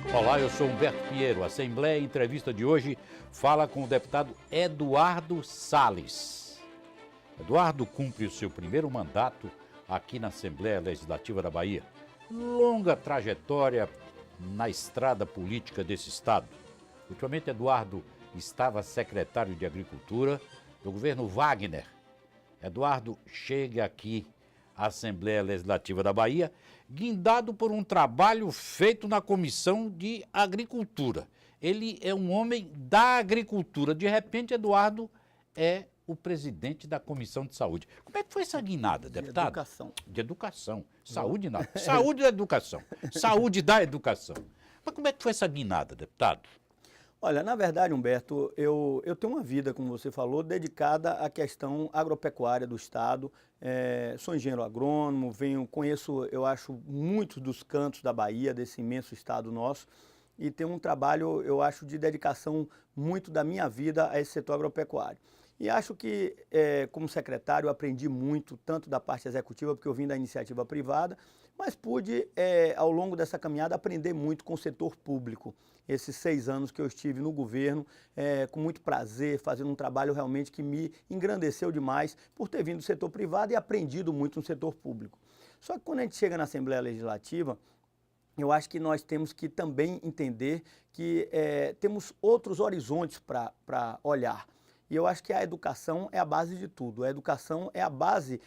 Olá, eu sou Humberto Pinheiro. A Assembleia, em entrevista de hoje, fala com o deputado Eduardo Salles. Eduardo cumpre o seu primeiro mandato aqui na Assembleia Legislativa da Bahia. Longa trajetória na estrada política desse estado. Ultimamente, Eduardo estava secretário de Agricultura do governo Wagner. Eduardo chega aqui à Assembleia Legislativa da Bahia, guindado por um trabalho feito na Comissão de Agricultura. Ele é um homem da agricultura. De repente, Eduardo é o presidente da Comissão de Saúde. Como é que foi essa guinada, deputado? De educação. De educação. Saúde não. Saúde da educação. Saúde da educação. Mas como é que foi essa guinada, deputado? Olha, na verdade, Humberto, eu tenho uma vida, como você falou, dedicada à questão agropecuária do Estado. Sou engenheiro agrônomo, conheço, eu acho, muitos dos cantos da Bahia, desse imenso estado nosso, e tenho um trabalho, eu acho, de dedicação muito da minha vida a esse setor agropecuário. E acho que, como secretário, eu aprendi muito, tanto da parte executiva, porque eu vim da iniciativa privada, mas pude, ao longo dessa caminhada, aprender muito com o setor público. Esses 6 anos que eu estive no governo, com muito prazer, fazendo um trabalho realmente que me engrandeceu demais por ter vindo do setor privado e aprendido muito no setor público. Só que quando a gente chega na Assembleia Legislativa, eu acho que nós temos que também entender que temos outros horizontes para olhar. E eu acho que a educação é a base de tudo. A educação é a base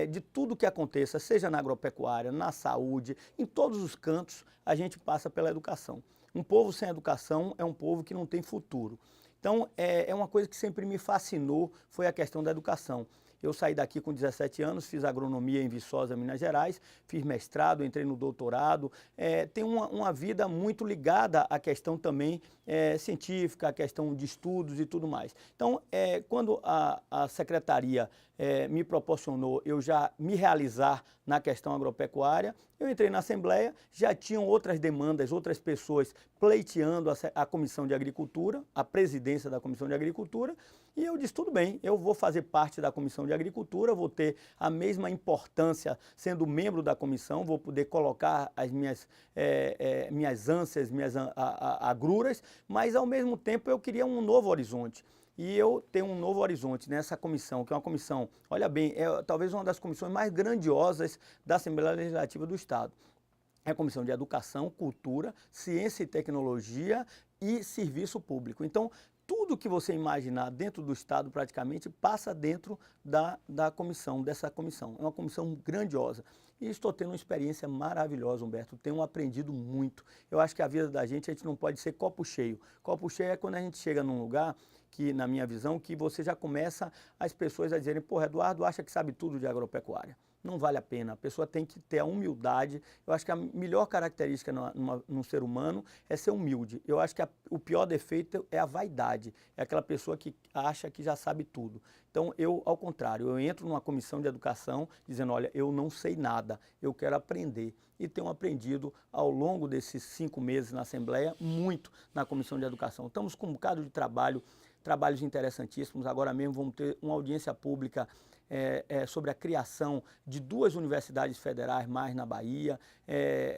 de tudo que aconteça, seja na agropecuária, na saúde, em todos os cantos, a gente passa pela educação. Um povo sem educação é um povo que não tem futuro. Então, é uma coisa que sempre me fascinou, foi a questão da educação. Eu saí daqui com 17 anos, fiz agronomia em Viçosa, Minas Gerais, fiz mestrado, entrei no doutorado, tenho uma vida muito ligada à questão também científica, à questão de estudos e tudo mais. Então, quando a secretaria me proporcionou eu já me realizar na questão agropecuária, eu entrei na Assembleia, já tinham outras demandas, outras pessoas pleiteando a Comissão de Agricultura, a presidência da Comissão de Agricultura, e eu disse, tudo bem, eu vou fazer parte da Comissão de Agricultura, vou ter a mesma importância sendo membro da comissão, vou poder colocar as minhas ânsias, minhas agruras, mas ao mesmo tempo eu queria um novo horizonte. E eu tenho um novo horizonte nessa comissão, que é uma comissão, olha bem, talvez uma das comissões mais grandiosas da Assembleia Legislativa do Estado. É a Comissão de Educação, Cultura, Ciência e Tecnologia e Serviço Público. Então, tudo que você imaginar dentro do Estado, praticamente, passa dentro da comissão, dessa comissão. É uma comissão grandiosa. E estou tendo uma experiência maravilhosa, Humberto. Tenho aprendido muito. Eu acho que a vida da gente não pode ser copo cheio. Copo cheio é quando a gente chega num lugar que, na minha visão, que você já começa as pessoas a dizerem, pô, Eduardo acha que sabe tudo de agropecuária. Não vale a pena, a pessoa tem que ter a humildade. Eu acho que a melhor característica num ser humano é ser humilde. Eu acho que o pior defeito é a vaidade, é aquela pessoa que acha que já sabe tudo. Então, ao contrário, eu entro numa comissão de educação dizendo, olha, eu não sei nada, eu quero aprender. E tenho aprendido ao longo desses 5 meses na Assembleia, muito na comissão de educação. Estamos com um bocado de trabalhos interessantíssimos. Agora mesmo vamos ter uma audiência pública sobre a criação de 2 universidades federais mais na Bahia,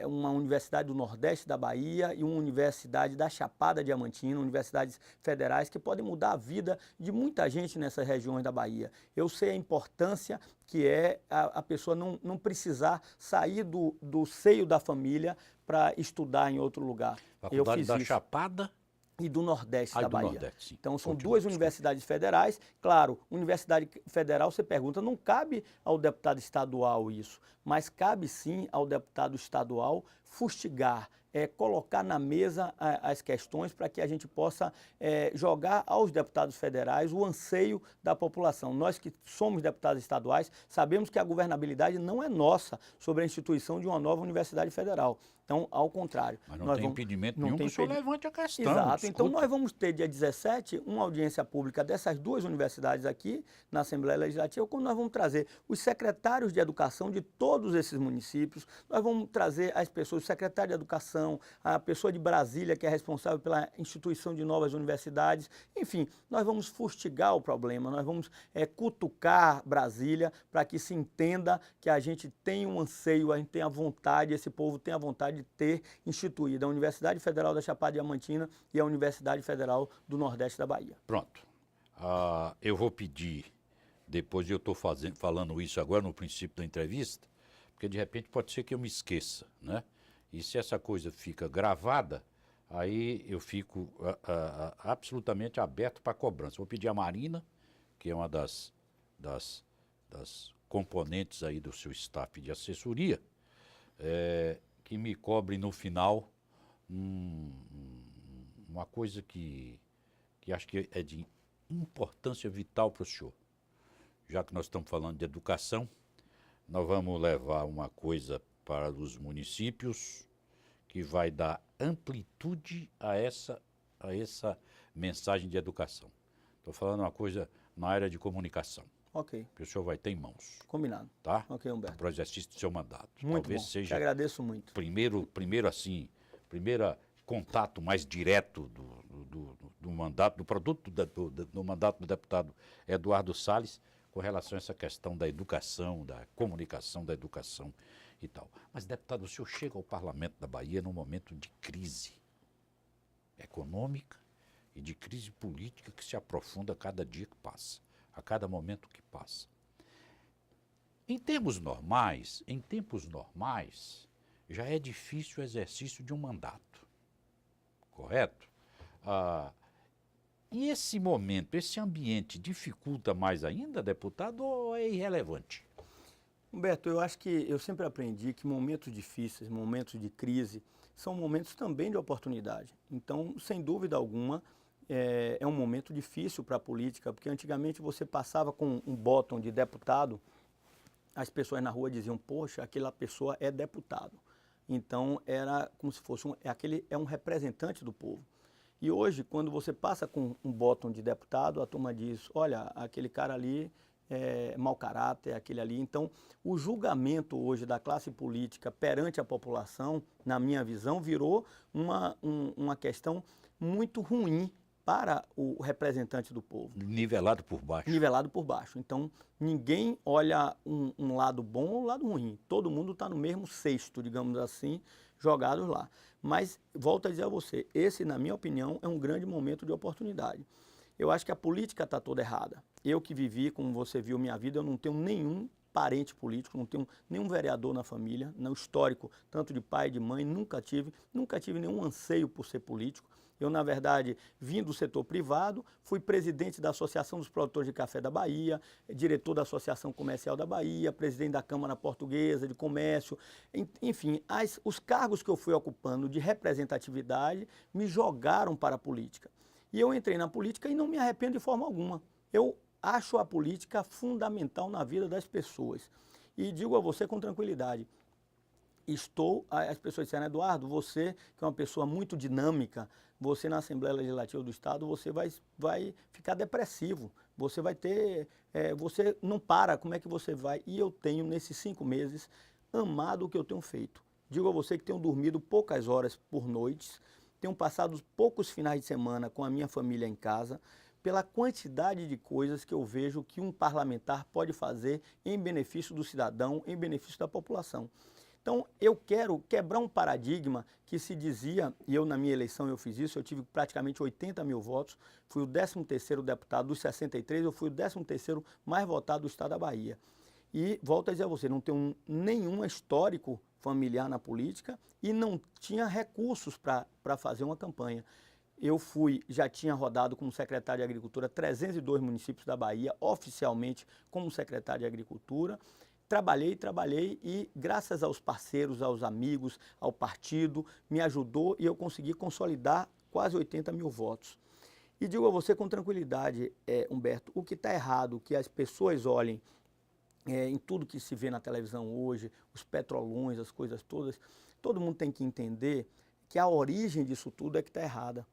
uma universidade do Nordeste da Bahia e uma universidade da Chapada Diamantina, universidades federais que podem mudar a vida de muita gente nessas regiões da Bahia. Eu sei a importância que é a pessoa não precisar sair do seio da família para estudar em outro lugar. Faculdade da Chapada e do Nordeste da Bahia. Nordeste, então, são 2 universidades federais. Claro, universidade federal, você pergunta, não cabe ao deputado estadual isso, mas cabe sim ao deputado estadual fustigar, colocar na mesa as questões para que a gente possa jogar aos deputados federais o anseio da população. Nós que somos deputados estaduais sabemos que a governabilidade não é nossa sobre a instituição de uma nova universidade federal. Então, ao contrário. Mas não tem impedimento nenhum que o senhor levante a questão. Exato. Discuta. Então, nós vamos ter, dia 17, uma audiência pública dessas 2 universidades aqui, na Assembleia Legislativa, quando nós vamos trazer os secretários de educação de todos esses municípios, nós vamos trazer as pessoas, o secretário de educação, a pessoa de Brasília, que é responsável pela instituição de novas universidades. Enfim, nós vamos fustigar o problema, nós vamos cutucar Brasília para que se entenda que a gente tem um anseio, a gente tem a vontade, esse povo tem a vontade pode ter instituído a Universidade Federal da Chapada Diamantina e a Universidade Federal do Nordeste da Bahia. Pronto. Eu vou pedir, depois eu estou falando isso agora no princípio da entrevista, porque de repente pode ser que eu me esqueça, né? E se essa coisa fica gravada, aí eu fico absolutamente aberto para cobrança. Vou pedir a Marina, que é uma das componentes aí do seu staff de assessoria, que me cobre no final uma coisa que acho que é de importância vital para o senhor. Já que nós estamos falando de educação, nós vamos levar uma coisa para os municípios que vai dar amplitude a essa mensagem de educação. Estou falando uma coisa na área de comunicação. Ok. Que o senhor vai ter em mãos. Combinado. Tá? Ok, Humberto. Para o exercício do seu mandato. Muito Talvez bom. seja. Te agradeço muito. Primeiro contato mais direto do mandato, do produto do mandato do deputado Eduardo Salles, com relação a essa questão da educação, da comunicação da educação e tal. Mas, deputado, o senhor chega ao Parlamento da Bahia num momento de crise econômica e de crise política que se aprofunda a cada dia que passa, a cada momento que passa. Em tempos normais, já é difícil o exercício de um mandato, correto? E esse momento, esse ambiente dificulta mais ainda, deputado, ou é irrelevante? Humberto, eu acho que eu sempre aprendi que momentos difíceis, momentos de crise, são momentos também de oportunidade. Então, sem dúvida alguma, é um momento difícil para a política, porque antigamente você passava com um botão de deputado, as pessoas na rua diziam, poxa, aquela pessoa é deputado. Então, era como se fosse aquele é um representante do povo. E hoje, quando você passa com um botão de deputado, a turma diz, olha, aquele cara ali é mau caráter, aquele ali. Então, o julgamento hoje da classe política perante a população, na minha visão, virou uma questão muito ruim para o representante do povo. Nivelado por baixo. Nivelado por baixo. Então, ninguém olha um lado bom ou um lado ruim. Todo mundo está no mesmo cesto, digamos assim, jogados lá. Mas, volto a dizer a você, esse, na minha opinião, é um grande momento de oportunidade. Eu acho que a política está toda errada. Eu que vivi, como você viu, minha vida, eu não tenho nenhum parente político, não tenho nenhum vereador na família, no histórico, tanto de pai e de mãe, nunca tive nenhum anseio por ser político. Eu, na verdade, vim do setor privado, fui presidente da Associação dos Produtores de Café da Bahia, diretor da Associação Comercial da Bahia, presidente da Câmara Portuguesa de Comércio. Enfim, os cargos que eu fui ocupando de representatividade me jogaram para a política. E eu entrei na política e não me arrependo de forma alguma. Eu acho a política fundamental na vida das pessoas. E digo a você com tranquilidade, as pessoas disseram, Eduardo, você que é uma pessoa muito dinâmica, você na Assembleia Legislativa do Estado, você vai ficar depressivo, você vai ter, você não para, como é que você vai? E eu tenho, nesses 5 meses, amado o que eu tenho feito. Digo a você que tenho dormido poucas horas por noite, tenho passado poucos finais de semana com a minha família em casa, pela quantidade de coisas que eu vejo que um parlamentar pode fazer em benefício do cidadão, em benefício da população. Então, eu quero quebrar um paradigma que se dizia, e eu na minha eleição eu fiz isso, eu tive praticamente 80 mil votos, fui o 13º deputado dos 63, eu fui o 13º mais votado do estado da Bahia. E, volto a dizer a você, não tenho nenhum histórico familiar na política e não tinha recursos para fazer uma campanha. Eu já tinha rodado como secretário de Agricultura 302 municípios da Bahia, oficialmente como secretário de Agricultura. Trabalhei e, graças aos parceiros, aos amigos, ao partido, me ajudou e eu consegui consolidar quase 80 mil votos. E digo a você com tranquilidade, Humberto, o que está errado, que as pessoas olhem em tudo que se vê na televisão hoje, os petrolões, as coisas todas, todo mundo tem que entender que a origem disso tudo é que está errada.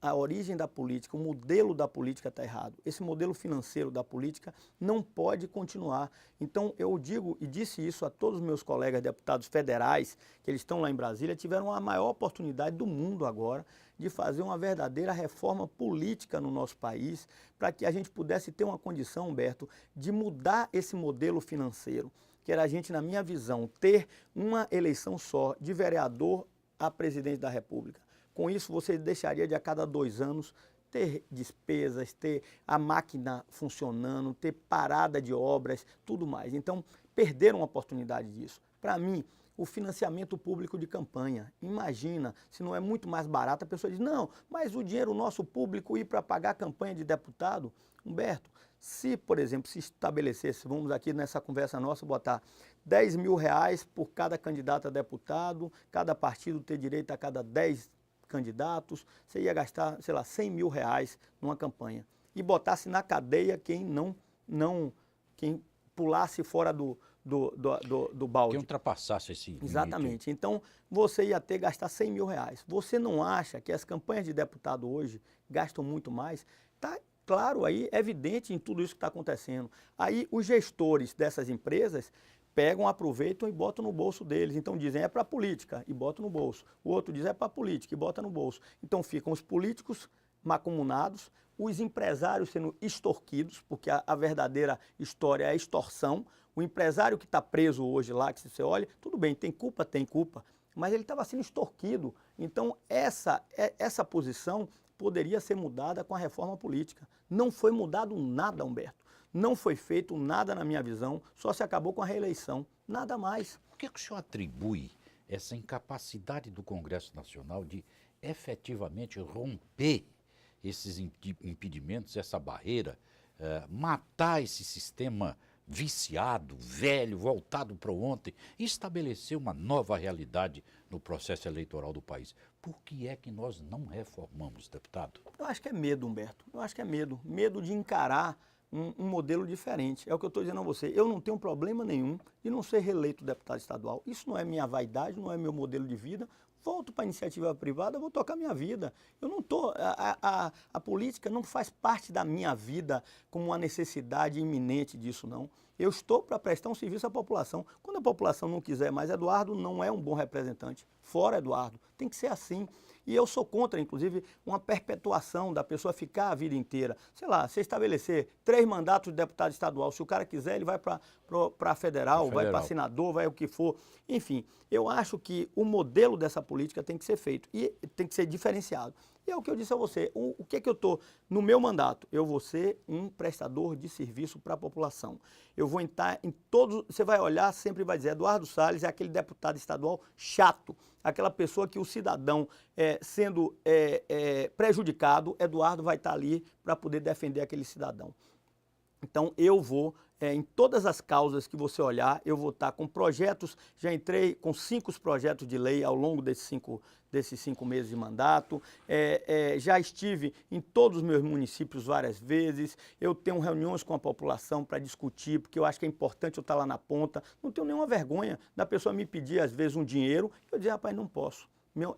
A origem da política, o modelo da política está errado. Esse modelo financeiro da política não pode continuar. Então, eu digo e disse isso a todos os meus colegas deputados federais, que eles estão lá em Brasília, tiveram a maior oportunidade do mundo agora de fazer uma verdadeira reforma política no nosso país, para que a gente pudesse ter uma condição, Humberto, de mudar esse modelo financeiro. que era a gente, na minha visão, ter uma eleição só de vereador a presidente da República. Com isso, você deixaria de a cada 2 anos ter despesas, ter a máquina funcionando, ter parada de obras, tudo mais. Então, perderam a oportunidade disso. Para mim, o financiamento público de campanha, imagina, se não é muito mais barato, a pessoa diz, não, mas o dinheiro nosso público ir para pagar a campanha de deputado, Humberto, se, por exemplo, se estabelecesse, vamos aqui nessa conversa nossa, botar 10 mil reais por cada candidato a deputado, cada partido ter direito a cada 10 candidatos, você ia gastar, sei lá, 100 mil reais numa campanha. E botasse na cadeia quem pulasse fora do balde. Quem ultrapassasse esse limite. Exatamente. Então, você ia ter que gastar 100 mil reais. Você não acha que as campanhas de deputado hoje gastam muito mais? Está claro aí, evidente em tudo isso que está acontecendo. Aí, os gestores dessas empresas pegam, aproveitam e botam no bolso deles. Então dizem, é para política, e botam no bolso. O outro diz, é para política, e bota no bolso. Então ficam os políticos macumunados, os empresários sendo extorquidos, porque a verdadeira história é a extorsão. O empresário que está preso hoje lá, que se você olha, tudo bem, tem culpa, mas ele estava sendo extorquido. Então essa posição poderia ser mudada com a reforma política. Não foi mudado nada, Humberto. Não foi feito nada na minha visão, só se acabou com a reeleição, nada mais. Por que o senhor atribui essa incapacidade do Congresso Nacional de efetivamente romper esses impedimentos, essa barreira, matar esse sistema viciado, velho, voltado para o ontem e estabelecer uma nova realidade no processo eleitoral do país? Por que é que nós não reformamos, deputado? Eu acho que é medo, Humberto, eu acho que é medo. Medo de encarar um modelo diferente. É o que eu estou dizendo a você. Eu não tenho problema nenhum de não ser reeleito deputado estadual. Isso não é minha vaidade, não é meu modelo de vida. Volto para a iniciativa privada, vou tocar minha vida. Eu não estou... A política não faz parte da minha vida como uma necessidade iminente disso, não. Eu estou para prestar um serviço à população. Quando a população não quiser mais Eduardo, não é um bom representante. Fora Eduardo. Tem que ser assim. E eu sou contra, inclusive, uma perpetuação da pessoa ficar a vida inteira. Sei lá, você estabelecer 3 mandatos de deputado estadual. Se o cara quiser, ele vai para federal, vai para senador, vai o que for. Enfim, eu acho que o modelo dessa política tem que ser feito e tem que ser diferenciado. E é o que eu disse a você. O que é que eu estou... No meu mandato, eu vou ser um prestador de serviço para a população. Eu vou entrar em todos... Você vai olhar, sempre vai dizer, Eduardo Salles é aquele deputado estadual chato, aquela pessoa que o cidadão, sendo prejudicado, Eduardo vai estar ali para poder defender aquele cidadão. Então, eu vou, em todas as causas que você olhar, eu vou estar com projetos, já entrei com 5 projetos de lei ao longo desses 5 meses de mandato, já estive em todos os meus municípios várias vezes, eu tenho reuniões com a população para discutir, porque eu acho que é importante eu estar lá na ponta, não tenho nenhuma vergonha da pessoa me pedir, às vezes, um dinheiro, eu dizer, rapaz, não posso.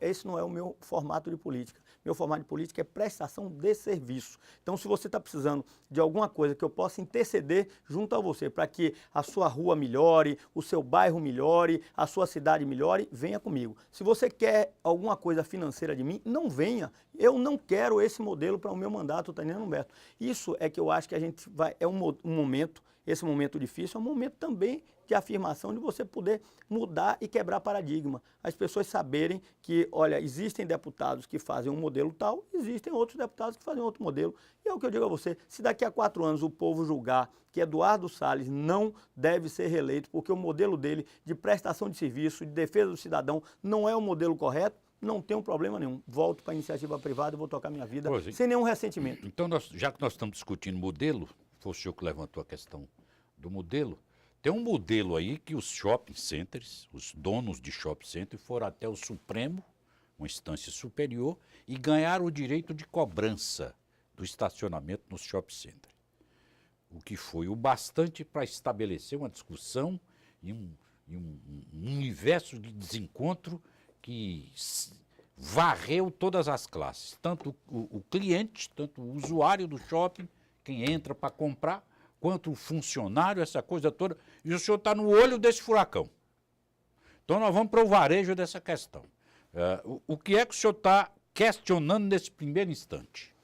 Esse não é o meu formato de política. Meu formato de política é prestação de serviço. Então, se você está precisando de alguma coisa que eu possa interceder junto a você para que a sua rua melhore, o seu bairro melhore, a sua cidade melhore, venha comigo. Se você quer alguma coisa financeira de mim, não venha. Eu não quero esse modelo para o meu mandato, tá entendendo, Humberto? Isso é que eu acho que a gente vai... É um momento, esse momento difícil, é um momento também de afirmação, de você poder mudar e quebrar paradigma. As pessoas saberem que, olha, existem deputados que fazem um modelo tal, existem outros deputados que fazem outro modelo. E é o que eu digo a você, se daqui a 4 anos o povo julgar que Eduardo Salles não deve ser reeleito, porque o modelo dele de prestação de serviço, de defesa do cidadão, não é o modelo correto, não tem problema nenhum. Volto para a iniciativa privada e vou tocar minha vida sem nenhum ressentimento. Então, já que nós estamos discutindo modelo, foi o senhor que levantou a questão do modelo, tem um modelo aí que os shopping centers, os donos de shopping center foram até o Supremo, uma instância superior, e ganharam o direito de cobrança do estacionamento nos shopping centers. O que foi o bastante para estabelecer uma discussão e um universo de desencontro que varreu todas as classes, tanto o cliente, tanto o usuário do shopping, quem entra para comprar, quanto o funcionário, essa coisa toda, e o senhor está no olho desse furacão. Então nós vamos para o varejo dessa questão. O que é que o senhor está questionando nesse primeiro instante?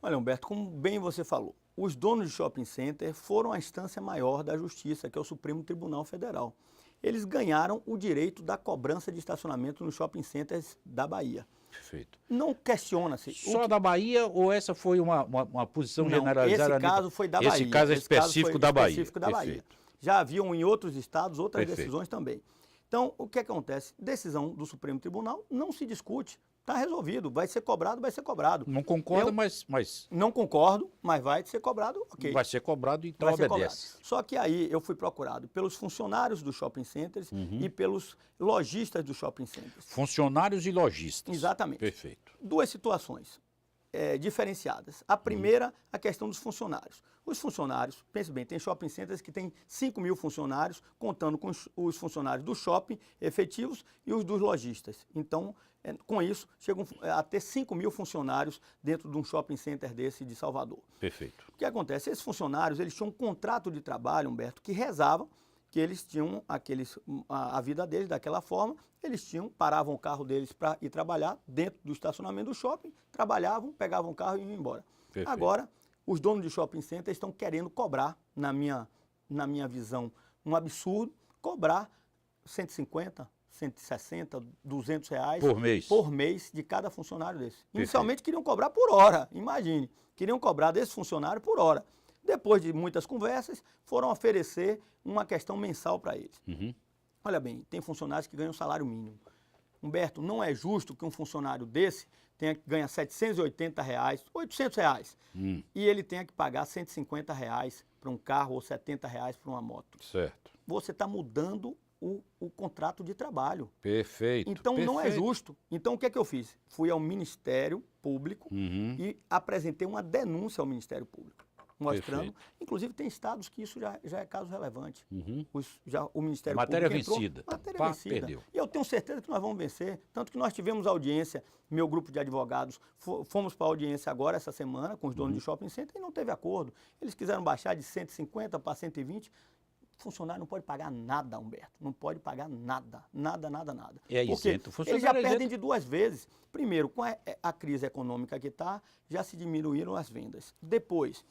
Olha, Humberto, como bem você falou, os donos de shopping center foram à instância maior da justiça, que é o Supremo Tribunal Federal. Eles ganharam o direito da cobrança de estacionamento nos shopping centers da Bahia. Perfeito. Não questiona-se. Só da Bahia ou essa foi uma posição Não, generalizada? esse caso foi da Bahia. Esse caso é específico da Bahia. Específico da Bahia. Perfeito. Já haviam em outros estados outras Perfeito. decisões também. Então, o que acontece? Decisão do Supremo Tribunal não se discute. Está resolvido. Vai ser cobrado, vai ser cobrado. Não concorda, mas Não concordo, mas vai ser cobrado, ok. vai ser cobrado, então Vai ser obedece. cobrado. Só que aí eu fui procurado pelos funcionários dos shopping centers e pelos lojistas dos shopping centers. Funcionários e lojistas. Exatamente. Perfeito. Duas situações diferenciadas. A primeira, a questão dos funcionários. Os funcionários, pense bem, tem shopping centers que tem 5 mil funcionários, contando com os funcionários do shopping efetivos e os dos lojistas. Então, com isso, chegam a ter 5 mil funcionários dentro de um shopping center desse de Salvador. Perfeito. O que acontece? Esses funcionários, eles tinham um contrato de trabalho, Humberto, que rezava que eles tinham a vida deles daquela forma, paravam o carro deles para ir trabalhar dentro do estacionamento do shopping, trabalhavam, pegavam o carro e iam embora. Perfeito. Agora, os donos de shopping center estão querendo cobrar, na minha visão, um absurdo, cobrar 150, 160, 200 reais Por mês de cada funcionário desse. Inicialmente queriam cobrar por hora, imagine. Queriam cobrar desse funcionário por hora. Depois de muitas conversas, foram oferecer uma questão mensal para eles. Olha bem, tem funcionários que ganham salário mínimo. Humberto, não é justo que um funcionário desse ganha 780 reais, 800 reais, e ele tenha que pagar 150 reais para um carro ou 70 reais para uma moto. Certo. Você está mudando o contrato de trabalho. Perfeito. Então não é perfeito. justo. Então o que é que eu fiz? Fui ao Ministério Público e apresentei uma denúncia ao Ministério Público, mostrando. Perfeito. Inclusive tem estados que isso já é caso relevante. O Ministério Matéria Público entrou, vencida. matéria Pá, vencida. perdeu. E eu tenho certeza que nós vamos vencer. Tanto que nós tivemos audiência, meu grupo de advogados, fomos para a audiência agora, essa semana, com os donos de shopping center e não teve acordo. Eles quiseram baixar de 150 para 120. O funcionário não pode pagar nada, Humberto. Não pode pagar nada. Nada, nada, nada. É Porque isento. eles já perdem de duas vezes. Primeiro, com a crise econômica que está, já se diminuíram as vendas. Depois,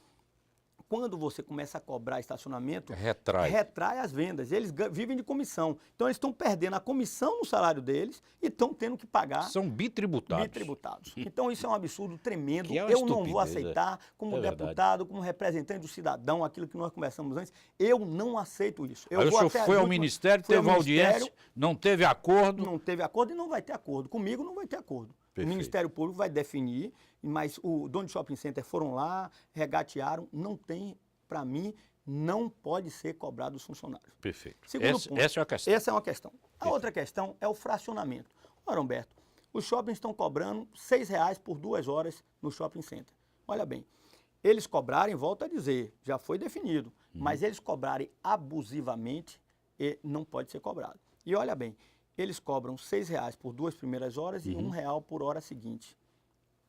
quando você começa a cobrar estacionamento, retrai as vendas. Eles vivem de comissão. Então, eles estão perdendo a comissão no salário deles e estão tendo que pagar. São bitributados. Então, isso é um absurdo tremendo. Que é uma Eu não vou estupidez, aceitar, como deputado, como representante do cidadão, aquilo que nós conversamos antes, eu não aceito isso. Aí o senhor foi ao Ministério, teve audiência, não teve acordo. Não teve acordo e não vai ter acordo. Comigo não vai ter acordo. Perfeito. O Ministério Público vai definir, mas o dono de shopping center foram lá, regatearam, não tem, para mim, não pode ser cobrado dos funcionários. Perfeito. Segundo ponto, essa é a questão. Essa é uma questão. A outra questão é o fracionamento. Ora, Humberto, os shoppings estão cobrando R$ 6,00 por 2 horas no shopping center. Olha bem, eles cobrarem, volto a dizer, já foi definido, mas eles cobrarem abusivamente, não pode ser cobrado. E olha bem, eles cobram R$ 6,00 por 2 primeiras horas e R$ 1,00 por hora seguinte.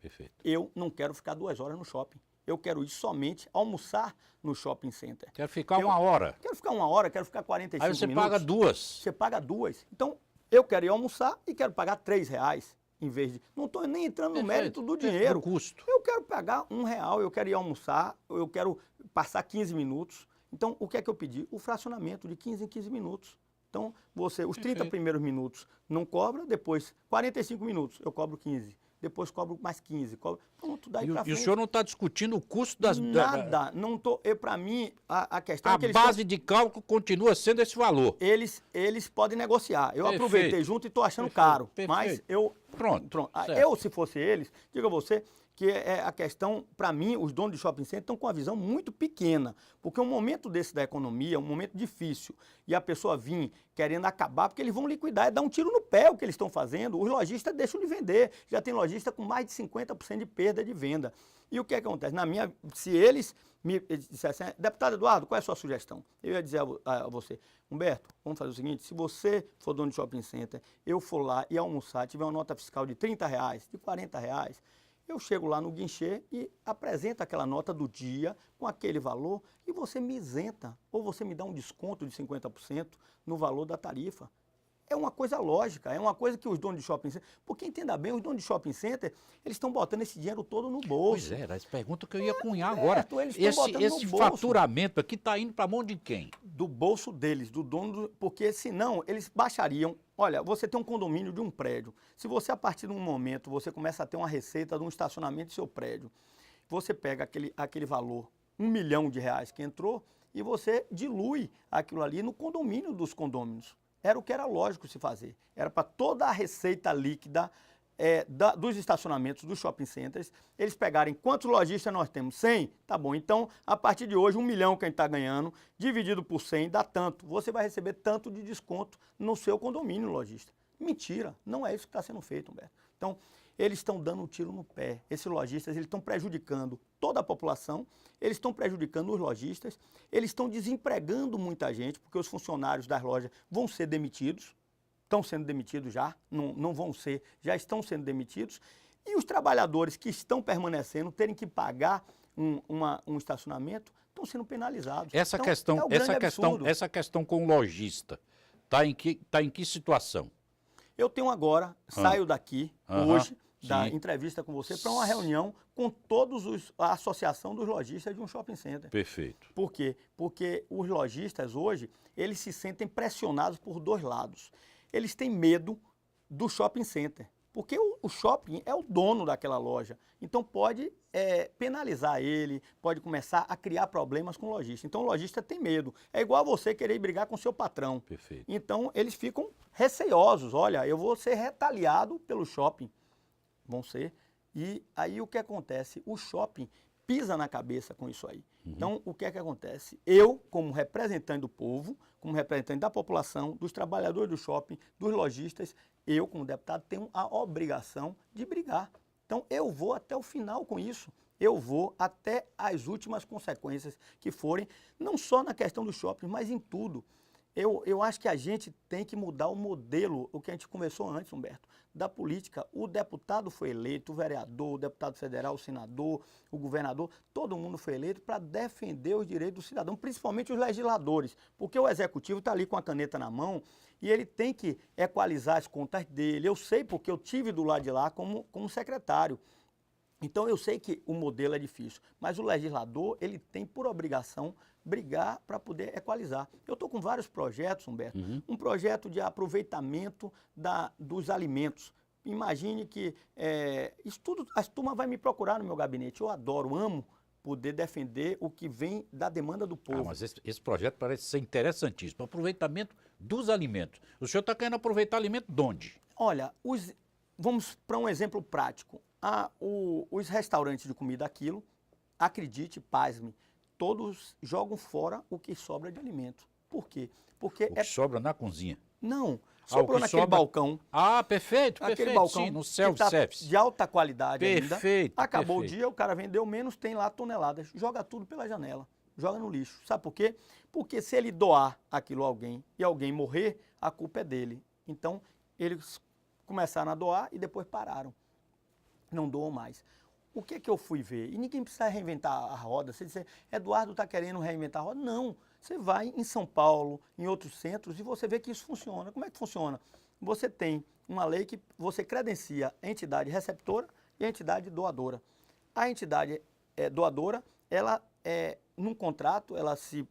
Perfeito. Eu não quero ficar 2 horas no shopping. Eu quero ir somente almoçar no shopping center. Quero ficar 1 hora. Quero ficar 1 hora, quero ficar 45 minutos. Aí você paga 2. Você paga 2. Então, eu quero ir almoçar e quero pagar R$ 3,00 em vez de... Não estou nem entrando no mérito do dinheiro. Do custo. Eu quero pagar R$ 1,00, eu quero ir almoçar, eu quero passar 15 minutos. Então, o que é que eu pedi? O fracionamento de 15 em 15 minutos. Então, os 30 primeiros minutos não cobra, depois 45 minutos eu cobro 15. Depois cobro mais 15. Pronto, daí pra frente. E o senhor não está discutindo o custo das... Nada. Não tô. Para mim, a questão é que a base de cálculo continua sendo esse valor. Eles podem negociar. Eu aproveitei junto e estou achando caro. Mas eu... Pronto. Eu, se fosse eles, digo a você que a questão, para mim, os donos de shopping center estão com uma visão muito pequena. Porque um momento desse da economia, um momento difícil, e a pessoa vir querendo acabar, porque eles vão liquidar, é dar um tiro no pé o que eles estão fazendo. Os lojistas deixam de vender. Já tem lojista com mais de 50% de perda de venda. E o que acontece? Se eles me dissessem, deputado Eduardo, qual é a sua sugestão? Eu ia dizer a você, Humberto, vamos fazer o seguinte, se você for dono de shopping center, eu for lá e almoçar, tiver uma nota fiscal de R$30, de R$40, eu chego lá no guichê e apresento aquela nota do dia com aquele valor e você me isenta, ou você me dá um desconto de 50% no valor da tarifa. é uma coisa lógica, é uma coisa que os donos de shopping center, porque entenda bem, os donos de shopping center, eles estão botando esse dinheiro todo no bolso. Pois é, era essa pergunta que eu ia cunhar agora. Eles estão botando Esse no bolso. faturamento aqui está indo para a mão de quem? Do bolso deles, do dono, porque senão eles baixariam. Olha, você tem um condomínio de um prédio. Se você, a partir de um momento, você começa a ter uma receita de um estacionamento do seu prédio, você pega aquele valor, R$1 milhão que entrou, e você dilui aquilo ali no condomínio dos condôminos. Era o que era lógico se fazer. Era para toda a receita líquida dos estacionamentos dos shopping centers, eles pegarem quantos lojistas nós temos? 100? Tá bom, então a partir de hoje, R$1 milhão que a gente está ganhando, dividido por 100 dá tanto. Você vai receber tanto de desconto no seu condomínio, lojista. Mentira, não é isso que está sendo feito, Humberto. Então, eles estão dando um tiro no pé. Esses lojistas, eles estão prejudicando toda a população, eles estão prejudicando os lojistas, eles estão desempregando muita gente, porque os funcionários das lojas vão ser demitidos, estão sendo demitidos já, não vão ser, já estão sendo demitidos, e os trabalhadores que estão permanecendo, terem que pagar um estacionamento, estão sendo penalizados. Essa Então, essa questão com o lojista, tá em que situação? Eu tenho agora, saio daqui hoje, da sim. entrevista com você, para uma reunião com a associação dos lojistas de um shopping center. Perfeito. Por quê? Porque os lojistas hoje, eles se sentem pressionados por dois lados. Eles têm medo do shopping center, porque o shopping é o dono daquela loja, então pode penalizar ele, pode começar a criar problemas com o lojista. Então o lojista tem medo. É igual a você querer brigar com o seu patrão. Perfeito. Então eles ficam receosos. Olha, eu vou ser retaliado pelo shopping. Vão ser. E aí o que acontece? O shopping pisa na cabeça com isso aí. Então, o que é que acontece? Eu, como representante do povo, como representante da população, dos trabalhadores do shopping, dos lojistas, eu, como deputado, tenho a obrigação de brigar. Então, eu vou até o final com isso. Eu vou até as últimas consequências que forem, não só na questão do shopping, mas em tudo. Eu acho que a gente tem que mudar o modelo, o que a gente conversou antes, Humberto, da política. O deputado foi eleito, o vereador, o deputado federal, o senador, o governador, todo mundo foi eleito para defender os direitos do cidadão, principalmente os legisladores, porque o executivo está ali com a caneta na mão e ele tem que equalizar as contas dele. Eu sei porque eu tive do lado de lá como secretário. Então eu sei que o modelo é difícil, mas o legislador, ele tem por obrigação brigar para poder equalizar. Eu estou com vários projetos, Humberto. Um projeto de aproveitamento dos alimentos. Imagine que isso tudo, as turmas vão me procurar no meu gabinete. Eu adoro, amo poder defender o que vem da demanda do povo. Mas esse projeto parece ser interessantíssimo. Aproveitamento dos alimentos. O senhor está querendo aproveitar alimento de onde? Olha, vamos para um exemplo prático. Os restaurantes de comida aquilo, acredite, pasme, todos jogam fora o que sobra de alimento. Por quê? Porque o que sobra na cozinha? Não, sobrou naquele balcão. Perfeito, aquele balcão, sim, no self-service. De alta qualidade perfeito, ainda. Acabou perfeito. O dia, o cara vendeu menos, tem lá toneladas. Joga tudo pela janela, joga no lixo. Sabe por quê? Porque se ele doar aquilo a alguém e alguém morrer, a culpa é dele. Então, eles começaram a doar e depois pararam. Não doam mais. O que é que eu fui ver? E ninguém precisa reinventar a roda. Você diz, Eduardo está querendo reinventar a roda? Não. Você vai em São Paulo, em outros centros, e você vê que isso funciona. Como é que funciona? Você tem uma lei que você credencia a entidade receptora e a entidade doadora. A entidade doadora, ela, num contrato, ela se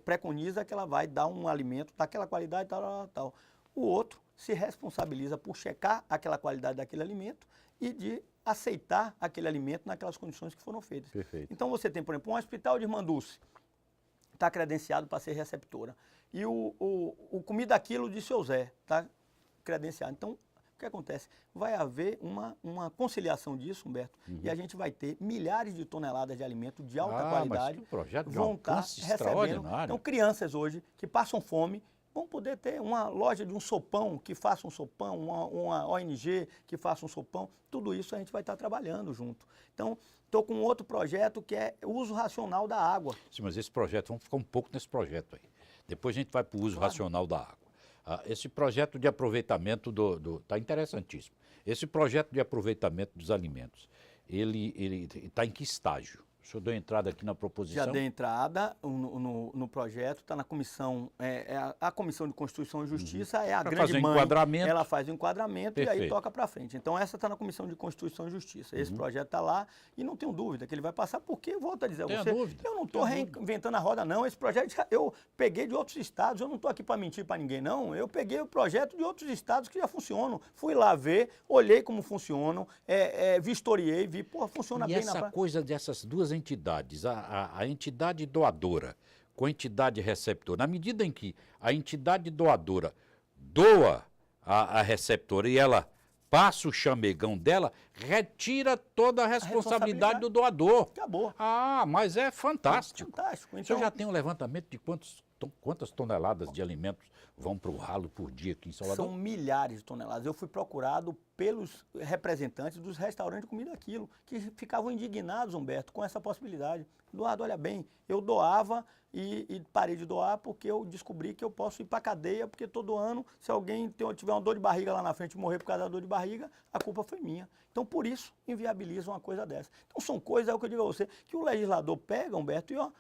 preconiza que ela vai dar um alimento daquela qualidade, tal. O outro se responsabiliza por checar aquela qualidade daquele alimento e de aceitar aquele alimento naquelas condições que foram feitas. Perfeito. Então você tem, por exemplo, um hospital de Irmã Dulce, está credenciado para ser receptora. E o Comida Aquilo de Seu Zé está credenciado. Então, o que acontece? Vai haver uma conciliação disso, Humberto, e a gente vai ter milhares de toneladas de alimento de alta qualidade. Mas que projeto de vão estar recebendo. Então, crianças hoje que passam fome vão poder ter uma loja de um sopão que faça um sopão, uma ONG que faça um sopão. Tudo isso a gente vai estar trabalhando junto. Então, estou com outro projeto que é o uso racional da água. Sim, mas esse projeto, vamos ficar um pouco nesse projeto aí. Depois a gente vai para o uso racional da água. Esse projeto de aproveitamento está interessantíssimo. Esse projeto de aproveitamento dos alimentos, ele está em que estágio? O senhor deu entrada aqui na proposição? Já dei entrada no projeto, está na comissão, a Comissão de Constituição e Justiça é a Pra grande fazer o mãe, enquadramento. ela faz o enquadramento e aí Perfeito. toca para frente. Então essa está na Comissão de Constituição e Justiça, esse projeto está lá e não tenho dúvida que ele vai passar, porque, volto a dizer a Tenha você, dúvida, eu não estou tenha dúvida. reinventando a roda não, esse projeto eu peguei de outros estados, eu não estou aqui para mentir para ninguém não, eu peguei o projeto de outros estados que já funcionam, fui lá ver, olhei como funcionam, vistoriei, vi, pô, funciona E bem na essa prática. coisa dessas duas entidades, a entidade doadora com a entidade receptora, na medida em que a entidade doadora doa a receptora e ela passa o chamegão dela, retira toda a responsabilidade do doador. Acabou. Ah, mas é fantástico. Fantástico. O senhor Então, já tem um levantamento de quantas toneladas de alimentos vão para o ralo por dia aqui em Salvador? são milhares de toneladas. Eu fui procurado pelos representantes dos restaurantes de comida aquilo, que ficavam indignados, Humberto, com essa possibilidade. Eduardo, olha bem, eu doava e parei de doar porque eu descobri que eu posso ir para a cadeia, porque todo ano, se alguém tiver uma dor de barriga lá na frente e morrer por causa da dor de barriga, a culpa foi minha. Então, por isso, inviabilizam uma coisa dessa. Então, são coisas, é o que eu digo a você, que o legislador pega, Humberto, e ó,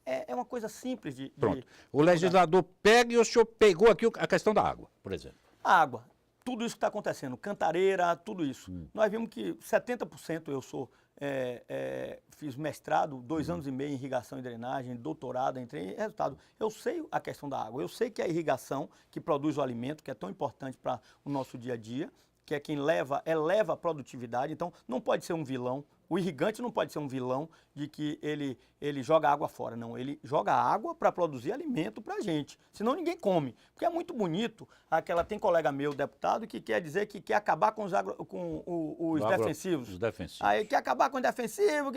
é uma coisa simples de... Pronto. O legislador pega e o senhor pegou aqui a questão da água, por exemplo. Água, tudo isso que está acontecendo, cantareira, tudo isso. Nós vimos que 70% eu fiz mestrado, 2 anos e meio em irrigação e drenagem, doutorado, entrei em resultado. Eu sei a questão da água, eu sei que é a irrigação que produz o alimento, que é tão importante para o nosso dia a dia, que é quem eleva a produtividade, então não pode ser um vilão. O irrigante não pode ser um vilão de que ele joga água fora, não. Ele joga água para produzir alimento para a gente, senão ninguém come. Porque é muito bonito, tem colega meu, deputado, que quer dizer que quer acabar com os defensivos. Os defensivos. Aí quer acabar com o defensivo,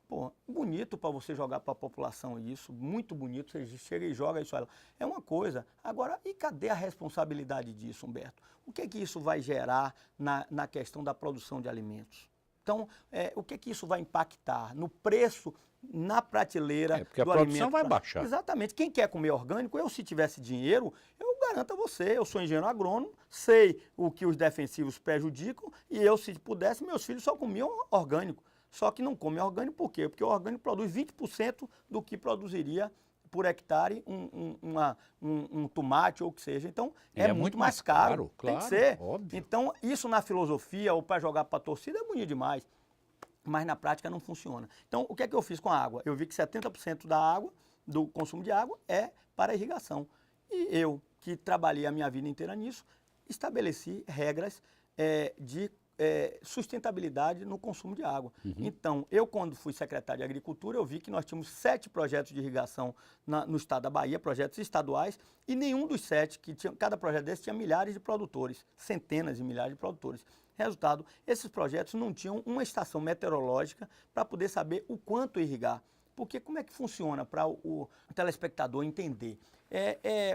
pô, bonito para você jogar para a população isso, muito bonito, você chega e joga isso a ela. É uma coisa. Agora, e cadê a responsabilidade disso, Humberto? O que isso vai gerar na questão da produção de alimentos? Então, o que isso vai impactar no preço, na prateleira do alimento? Porque a produção vai baixar. Exatamente. Quem quer comer orgânico, se tivesse dinheiro, eu garanto a você, eu sou engenheiro agrônomo, sei o que os defensivos prejudicam e eu, se pudesse, meus filhos só comiam orgânico. Só que não comem orgânico por quê? Porque o orgânico produz 20% do que produziria por hectare um tomate ou o que seja. Então, é muito mais caro. Claro, tem que ser. Óbvio. Então, isso na filosofia ou para jogar para a torcida é bonito demais. Mas na prática não funciona. Então, o que é que eu fiz com a água? Eu vi que 70% da água, do consumo de água, é para irrigação. E eu, que trabalhei a minha vida inteira nisso, estabeleci regras de sustentabilidade no consumo de água. Então, eu quando fui secretário de Agricultura, eu vi que nós tínhamos 7 projetos de irrigação no estado da Bahia, projetos estaduais, e nenhum dos 7, cada projeto desse tinha milhares de produtores, centenas de milhares de produtores. Resultado, esses projetos não tinham uma estação meteorológica para poder saber o quanto irrigar. Porque como é que funciona para o telespectador entender?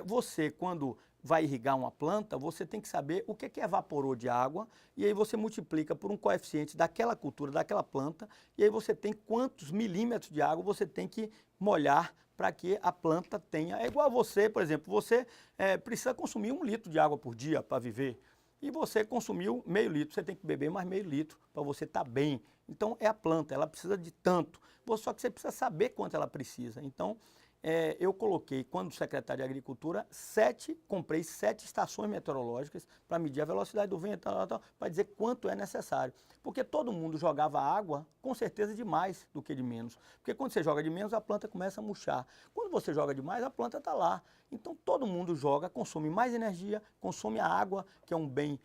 Você, quando vai irrigar uma planta, você tem que saber o que evaporou de água e aí você multiplica por um coeficiente daquela cultura, daquela planta, e aí você tem quantos milímetros de água você tem que molhar para que a planta tenha. É igual a você, por exemplo, você precisa consumir 1 litro de água por dia para viver e você consumiu meio litro, você tem que beber mais meio litro para você estar bem. Então é a planta, ela precisa de tanto, só que você precisa saber quanto ela precisa. Então, eu coloquei, quando secretário de Agricultura, comprei 7 estações meteorológicas para medir a velocidade do vento, para dizer quanto é necessário. Porque todo mundo jogava água, com certeza, de mais do que de menos. Porque quando você joga de menos, a planta começa a murchar. Quando você joga de mais, a planta está lá. Então, todo mundo joga, consome mais energia, consome a água, que é um bem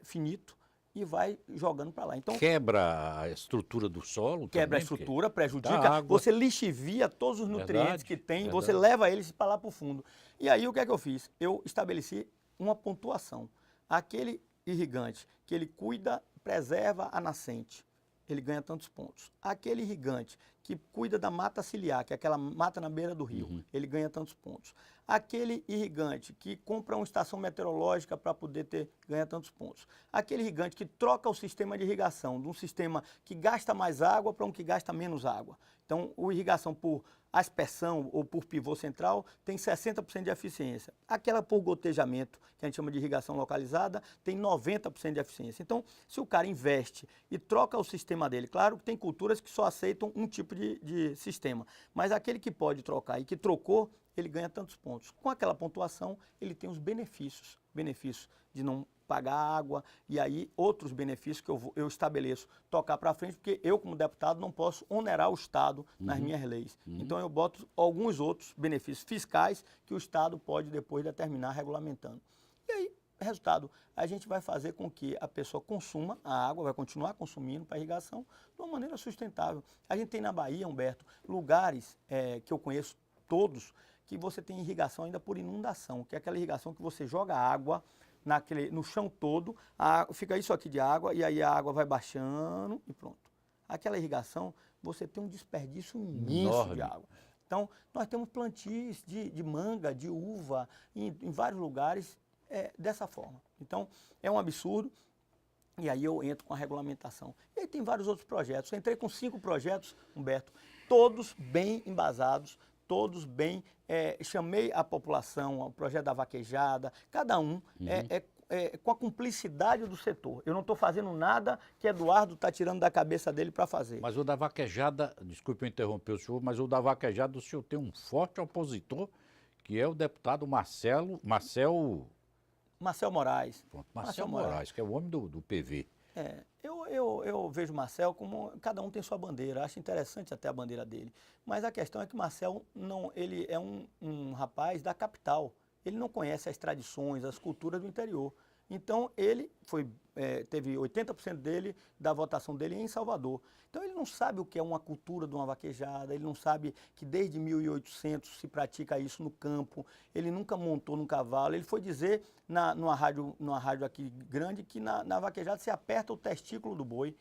finito, e vai jogando para lá. Então, quebra a estrutura do solo. Quebra também, a estrutura, prejudica, água. você lixivia todos os nutrientes Verdade, que tem, verdade. você leva eles para lá para o fundo. E aí o que é que eu fiz? Eu estabeleci uma pontuação. Aquele irrigante que ele cuida, preserva a nascente, ele ganha tantos pontos. Aquele irrigante que cuida da mata ciliar, que é aquela mata na beira do rio, ele ganha tantos pontos. Aquele irrigante que compra uma estação meteorológica para poder ganha tantos pontos. Aquele irrigante que troca o sistema de irrigação de um sistema que gasta mais água para um que gasta menos água. Então, a irrigação por aspersão ou por pivô central tem 60% de eficiência. Aquela por gotejamento, que a gente chama de irrigação localizada, tem 90% de eficiência. Então, se o cara investe e troca o sistema dele, claro que tem culturas que só aceitam um tipo de sistema, mas aquele que pode trocar e que trocou, ele ganha tantos pontos. Com aquela pontuação, ele tem os benefícios de não pagar água e aí outros benefícios que eu estabeleço tocar para frente, porque eu, como deputado, não posso onerar o Estado nas minhas leis. Então, eu boto alguns outros benefícios fiscais que o Estado pode depois determinar regulamentando. E aí, resultado, a gente vai fazer com que a pessoa consuma a água, vai continuar consumindo para irrigação de uma maneira sustentável. A gente tem na Bahia, Humberto, lugares que eu conheço todos, que você tem irrigação ainda por inundação, que é aquela irrigação que você joga água no chão todo, fica isso aqui de água e aí a água vai baixando e pronto. Aquela irrigação, você tem um desperdício imenso de água. Então, nós temos plantios de manga, de uva, em vários lugares dessa forma. Então, é um absurdo. E aí eu entro com a regulamentação. E aí tem vários outros projetos. Eu entrei com 5 projetos, Humberto, todos bem embasados, todos bem, chamei a população, o projeto da vaquejada, cada um com a cumplicidade do setor. Eu não estou fazendo nada que Eduardo está tirando da cabeça dele para fazer. Mas o da vaquejada, desculpe eu interromper o senhor, mas o da vaquejada o senhor tem um forte opositor, que é o deputado Marcel Moraes. Marcel Moraes, que é o homem do PV. Eu vejo Marcel como cada um tem sua bandeira, acho interessante até a bandeira dele. Mas a questão é que Marcel ele é um rapaz da capital, ele não conhece as tradições, as culturas do interior. Então ele teve 80% da votação dele em Salvador. Então ele não sabe o que é uma cultura de uma vaquejada, ele não sabe que desde 1800 se pratica isso no campo, ele nunca montou num cavalo, ele foi dizer numa rádio aqui grande que na vaquejada se aperta o testículo do boi.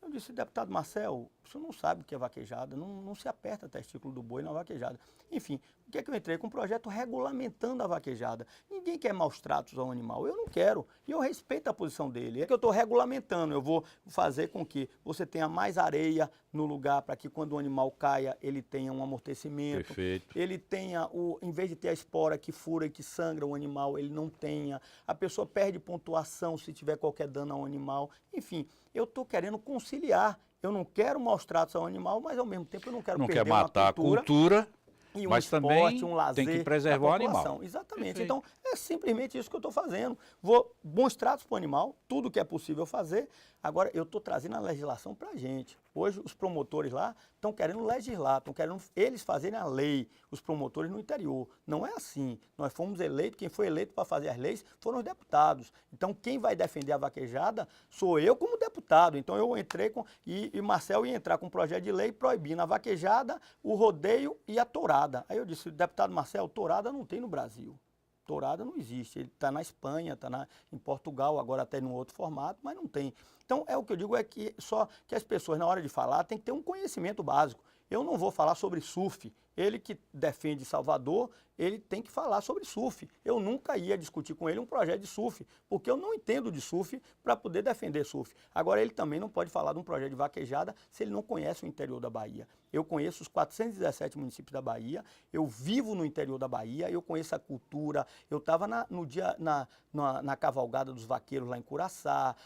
Eu disse, deputado Marcel, o senhor não sabe o que é vaquejada, não se aperta o testículo do boi na vaquejada. Enfim, o que é que eu entrei? Com um projeto regulamentando a vaquejada. Ninguém quer maus tratos ao animal, eu não quero, e eu respeito a posição dele. É que eu estou regulamentando, eu vou fazer com que você tenha mais areia no lugar, para que quando o animal caia, ele tenha um amortecimento. Perfeito. Ele tenha, em vez de ter a espora que fura e que sangra o animal, ele não tenha. A pessoa perde pontuação se tiver qualquer dano ao animal. Enfim, eu estou querendo conciliar. Eu não quero maus tratos ao animal, mas ao mesmo tempo eu não quero perder matar uma cultura e um mas esporte, também um lazer tem que preservar o animal. Exatamente. Perfeito. Então, é simplesmente isso que eu estou fazendo. Vou bons tratos para o animal, tudo que é possível fazer. Agora, eu estou trazendo a legislação para a gente. Hoje, os promotores lá estão querendo legislar, estão querendo eles fazerem a lei, os promotores no interior. Não é assim. Nós fomos eleitos, quem foi eleito para fazer as leis foram os deputados. Então, quem vai defender a vaquejada sou eu como deputado. Então, eu entrei e Marcel ia entrar com um projeto de lei proibindo a vaquejada, o rodeio e a tourada. Aí eu disse, deputado Marcel, tourada não tem no Brasil. Tourada não existe. Ele está na Espanha, está em Portugal, agora até num outro formato, mas não tem. Então, o que eu digo é que só que as pessoas, na hora de falar, têm que ter um conhecimento básico. Eu não vou falar sobre surf. Ele que defende Salvador, ele tem que falar sobre surf. Eu nunca ia discutir com ele um projeto de surf, porque eu não entendo de surf para poder defender surf. Agora, ele também não pode falar de um projeto de vaquejada se ele não conhece o interior da Bahia. Eu conheço os 417 municípios da Bahia, eu vivo no interior da Bahia, eu conheço a cultura. Eu estava na cavalgada dos vaqueiros lá em Curaçá,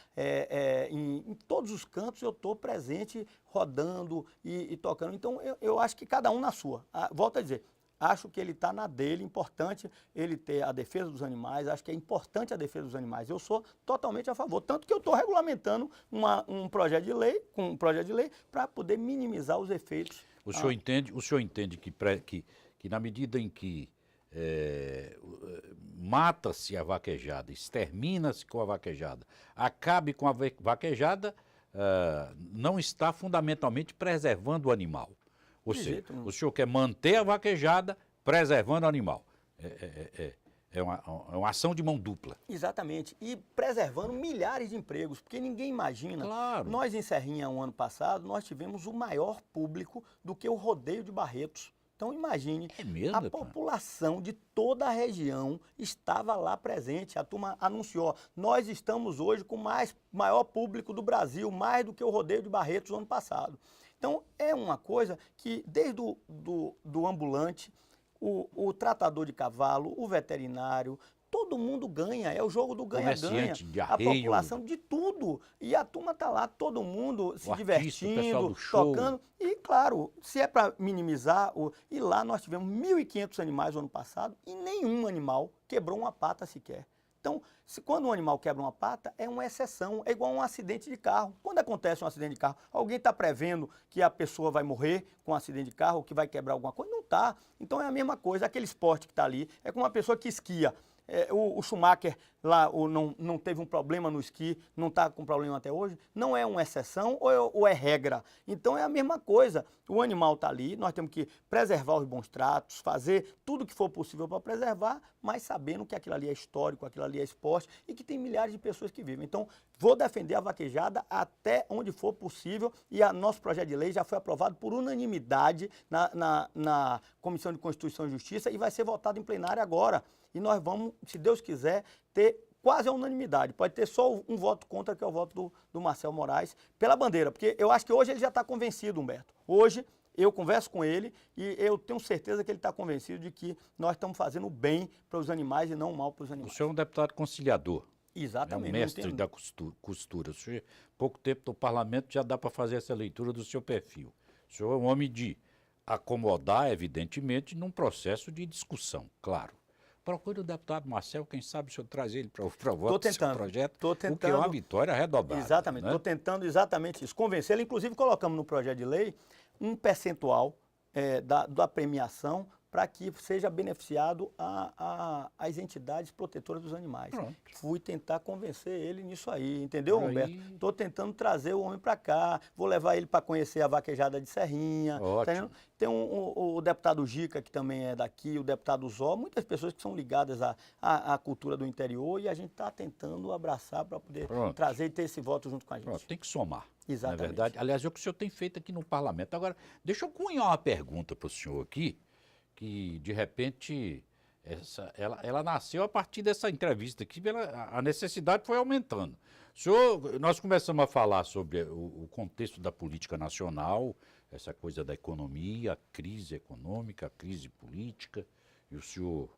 em todos os cantos eu estou presente, rodando e tocando. Então, eu acho que cada um na sua. Volto a dizer, acho que ele está na dele, importante ele ter a defesa dos animais, acho que é importante a defesa dos animais. Eu sou totalmente a favor, tanto que eu estou regulamentando um projeto de lei, para poder minimizar os efeitos. O senhor entende que na medida em que mata-se a vaquejada, extermina-se com a vaquejada, acabe com a vaquejada, não está fundamentalmente preservando o animal. Ou seja, o senhor quer manter a vaquejada preservando o animal. É uma ação de mão dupla. Exatamente. E preservando milhares de empregos, porque ninguém imagina. Claro. Nós em Serrinha, o ano passado, nós tivemos o maior público do que o rodeio de Barretos. Então imagine, a população de toda a região estava lá presente. A turma anunciou, nós estamos hoje com o maior público do Brasil, mais do que o rodeio de Barretos no ano passado. Então, é uma coisa que, desde do ambulante, o tratador de cavalo, o veterinário, todo mundo ganha, é o jogo do ganha-ganha. Comerciante de A arreio, população de tudo. E a turma está lá, todo mundo se o artista, o pessoal divertindo, do show. tocando. E, claro, se é para minimizar, e lá nós tivemos 1.500 animais no ano passado e nenhum animal quebrou uma pata sequer. Então, quando um animal quebra uma pata, é uma exceção, é igual a um acidente de carro. Quando acontece um acidente de carro, alguém está prevendo que a pessoa vai morrer com um acidente de carro, ou que vai quebrar alguma coisa? Não está. Então é a mesma coisa, aquele esporte que está ali, é como uma pessoa que esquia. O Schumacher lá não teve um problema no esqui, não está com problema até hoje, não é uma exceção ou é regra. Então é a mesma coisa, o animal está ali, nós temos que preservar os bons tratos, fazer tudo o que for possível para preservar, mas sabendo que aquilo ali é histórico, aquilo ali é esporte e que tem milhares de pessoas que vivem. Então vou defender a vaquejada até onde for possível e o nosso projeto de lei já foi aprovado por unanimidade na Comissão de Constituição e Justiça e vai ser votado em plenário agora. E nós vamos, se Deus quiser, ter quase a unanimidade. Pode ter só um voto contra, que é o voto do Marcel Moraes, pela bandeira. Porque eu acho que hoje ele já está convencido, Humberto. Hoje eu converso com ele e eu tenho certeza que ele está convencido de que nós estamos fazendo bem para os animais e não mal para os animais. O senhor é um deputado conciliador. Exatamente. É um mestre da costura. O senhor, pouco tempo no parlamento, já dá para fazer essa leitura do seu perfil. O senhor é um homem de acomodar, evidentemente, num processo de discussão, claro. Procure o deputado Marcel, quem sabe o senhor traz ele para o voto do seu projeto, o que é uma vitória redobrada. Exatamente, estou tentando exatamente isso, convencê-lo. Inclusive colocamos no projeto de lei um percentual da premiação para que seja beneficiado as entidades protetoras dos animais. Pronto. Fui tentar convencer ele nisso aí, entendeu, Humberto? Estou tentando trazer o homem para cá, vou levar ele para conhecer a vaquejada de Serrinha. Ótimo. Tem o deputado Gica, que também é daqui, o deputado Zó, muitas pessoas que são ligadas à cultura do interior e a gente está tentando abraçar para poder trazer e ter esse voto junto com a gente. Pronto, tem que somar. Exatamente. Na verdade, aliás, é o que o senhor tem feito aqui no parlamento. Agora, deixa eu cunhar uma pergunta para o senhor aqui, que de repente ela nasceu a partir dessa entrevista aqui, a necessidade foi aumentando. Nós começamos a falar sobre o contexto da política nacional, essa coisa da economia, a crise econômica, a crise política, e o senhor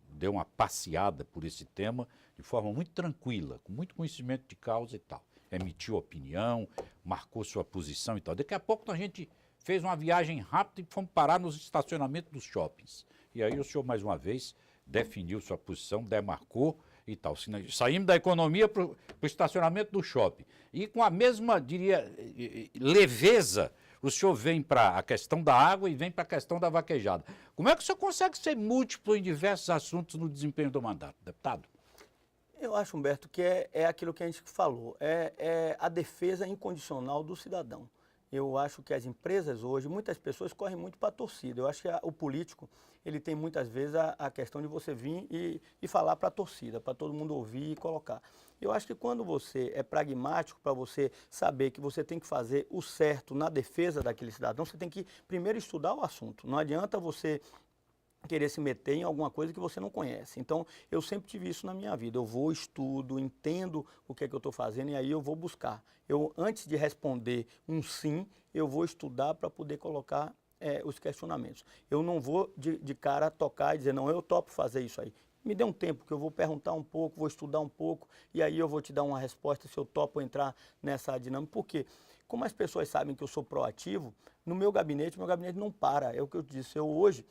deu uma passeada por esse tema de forma muito tranquila, com muito conhecimento de causa e tal. Emitiu opinião, marcou sua posição e tal. Daqui a pouco a gente fez uma viagem rápida e fomos parar nos estacionamentos dos shoppings. E aí o senhor, mais uma vez, definiu sua posição, demarcou e tal. Saímos da economia para o estacionamento do shopping. E com a mesma, diria, leveza, o senhor vem para a questão da água e vem para a questão da vaquejada. Como é que o senhor consegue ser múltiplo em diversos assuntos no desempenho do mandato, deputado? Eu acho, Humberto, que é aquilo que a gente falou, é a defesa incondicional do cidadão. Eu acho que as empresas hoje, muitas pessoas correm muito para a torcida. Eu acho que o político, ele tem muitas vezes a questão de você vir e falar para a torcida, para todo mundo ouvir e colocar. Eu acho que quando você é pragmático, para você saber que você tem que fazer o certo na defesa daquele cidadão, você tem que primeiro estudar o assunto. Não adianta você querer se meter em alguma coisa que você não conhece. Então, eu sempre tive isso na minha vida. Eu vou, estudo, entendo o que é que eu estou fazendo e aí eu vou buscar. Antes de responder um sim, eu vou estudar para poder colocar os questionamentos. Eu não vou de cara tocar e dizer, não, eu topo fazer isso aí. Me dê um tempo que eu vou perguntar um pouco, vou estudar um pouco e aí eu vou te dar uma resposta se eu topo entrar nessa dinâmica. Por quê? Como as pessoas sabem que eu sou proativo, no meu gabinete não para. É o que eu disse, eu hoje...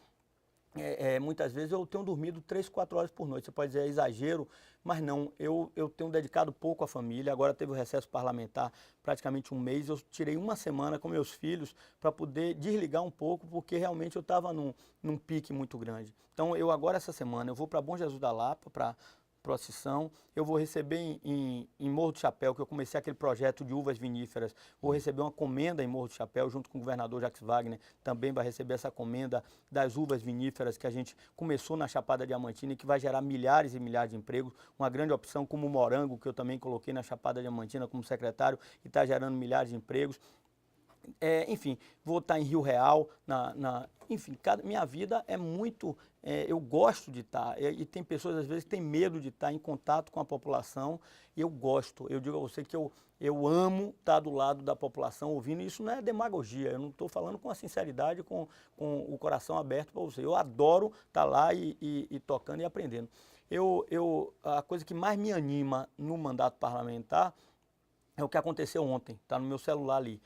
muitas vezes eu tenho dormido 3, 4 horas por noite. Você pode dizer, é exagero, mas não. Eu tenho dedicado pouco à família. Agora teve o recesso parlamentar, praticamente um mês. Eu tirei uma semana com meus filhos para poder desligar um pouco, porque realmente eu estava num pique muito grande. Então, agora essa semana, eu vou para Bom Jesus da Lapa, para procissão, eu vou receber em Morro do Chapéu, que eu comecei aquele projeto de uvas viníferas, vou receber uma comenda em Morro do Chapéu, junto com o governador Jacques Wagner, também vai receber essa comenda das uvas viníferas que a gente começou na Chapada Diamantina e que vai gerar milhares e milhares de empregos, uma grande opção como o morango, que eu também coloquei na Chapada Diamantina como secretário e está gerando milhares de empregos. Enfim, vou estar em Rio Real, enfim, minha vida é muito, eu gosto de estar, e tem pessoas às vezes que têm medo de estar em contato com a população, e eu gosto, eu digo a você que eu amo estar do lado da população ouvindo, e isso não é demagogia, eu não estou falando com a sinceridade, com o coração aberto para você, eu adoro estar lá e tocando e aprendendo. A coisa que mais me anima no mandato parlamentar é o que aconteceu ontem, está no meu celular ali.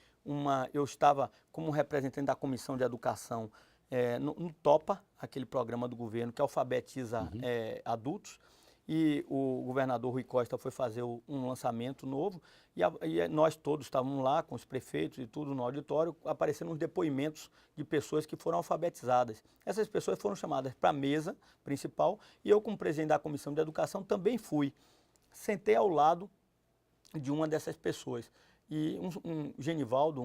Eu estava como representante da Comissão de Educação no TOPA, aquele programa do governo que alfabetiza adultos, e o governador Rui Costa foi fazer um lançamento novo, e nós todos estávamos lá com os prefeitos e tudo no auditório, aparecendo uns depoimentos de pessoas que foram alfabetizadas. Essas pessoas foram chamadas para a mesa principal, e eu, como presidente da Comissão de Educação, também fui. Sentei ao lado de uma dessas pessoas. E um Genivaldo,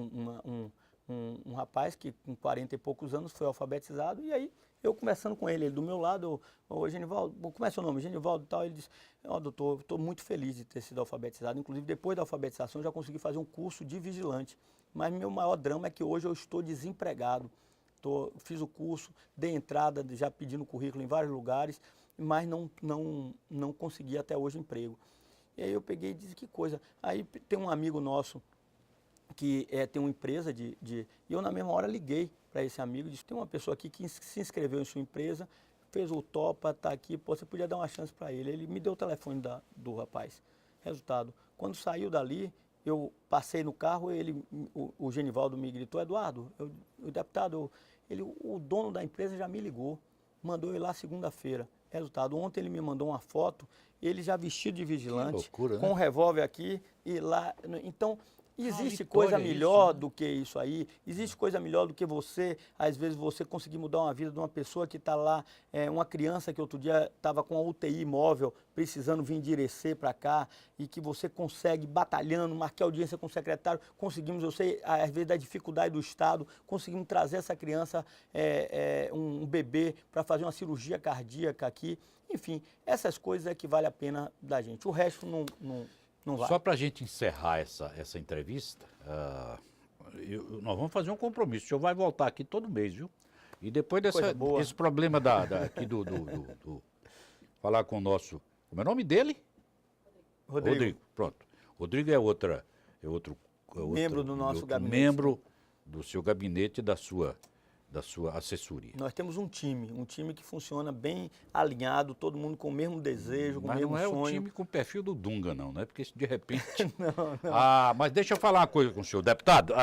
um rapaz que com 40 e poucos anos foi alfabetizado, e aí eu conversando com ele do meu lado, ô Genivaldo, como é seu nome? Genivaldo e tal, ele disse, doutor, estou muito feliz de ter sido alfabetizado, inclusive depois da alfabetização eu já consegui fazer um curso de vigilante, mas meu maior drama é que hoje eu estou desempregado, fiz o curso, dei entrada, já pedindo currículo em vários lugares, mas não consegui até hoje emprego. E aí eu peguei e disse, que coisa. Aí tem um amigo nosso que tem uma empresa e eu na mesma hora liguei para esse amigo e disse, tem uma pessoa aqui que se inscreveu em sua empresa, fez o TOPA, está aqui, você podia dar uma chance para ele. Ele me deu o telefone do rapaz. Resultado, quando saiu dali, eu passei no carro, o Genivaldo me gritou, Eduardo, o deputado, o dono da empresa já me ligou, mandou eu ir lá segunda-feira. Resultado, ontem ele me mandou uma foto, ele já vestido de vigilante, loucura, com né? um revólver aqui e lá. Então, existe vitória coisa isso, melhor né? do que isso aí, existe coisa melhor do que você, às vezes você conseguir mudar uma vida de uma pessoa que está lá, uma criança que outro dia estava com a UTI móvel, precisando vir endirecer para cá, e que você consegue, batalhando, marquei audiência com o secretário, conseguimos, eu sei, às vezes da dificuldade do Estado, conseguimos trazer essa criança, um bebê, para fazer uma cirurgia cardíaca aqui, enfim, essas coisas é que vale a pena da gente, o resto não vai. Só para a gente encerrar essa entrevista, nós vamos fazer um compromisso. O senhor vai voltar aqui todo mês, viu? E depois desse problema aqui falar com o nosso... Como é o nome dele? Rodrigo. Pronto. Rodrigo é outro membro do nosso gabinete. Membro do seu gabinete e da sua assessoria. Nós temos um time que funciona bem alinhado, todo mundo com o mesmo desejo, com o mesmo sonho. Mas não é o time com o perfil do Dunga, não, né? Porque de repente... não. Mas deixa eu falar uma coisa com o senhor, deputado.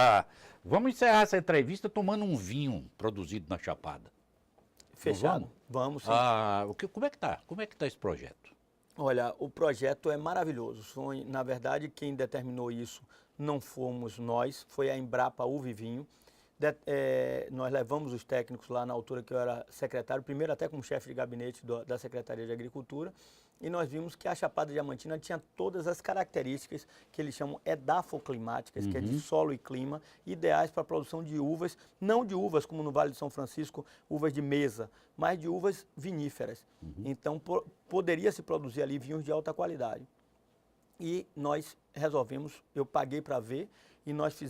Vamos encerrar essa entrevista tomando um vinho produzido na Chapada. Fechado? Vamos sim. Como é que tá? Como é que tá esse projeto? Olha, o projeto é maravilhoso. Na verdade, quem determinou isso não fomos nós, foi a Embrapa Uva e Vinho. Nós levamos os técnicos lá na altura que eu era secretário, primeiro até como chefe de gabinete da Secretaria de Agricultura, e nós vimos que a Chapada Diamantina tinha todas as características que eles chamam edafoclimáticas, que é de solo e clima, ideais para a produção de uvas, não de uvas como no Vale de São Francisco, uvas de mesa, mas de uvas viníferas. Então poderia se produzir ali vinhos de alta qualidade. E nós resolvemos, eu paguei para ver, e nós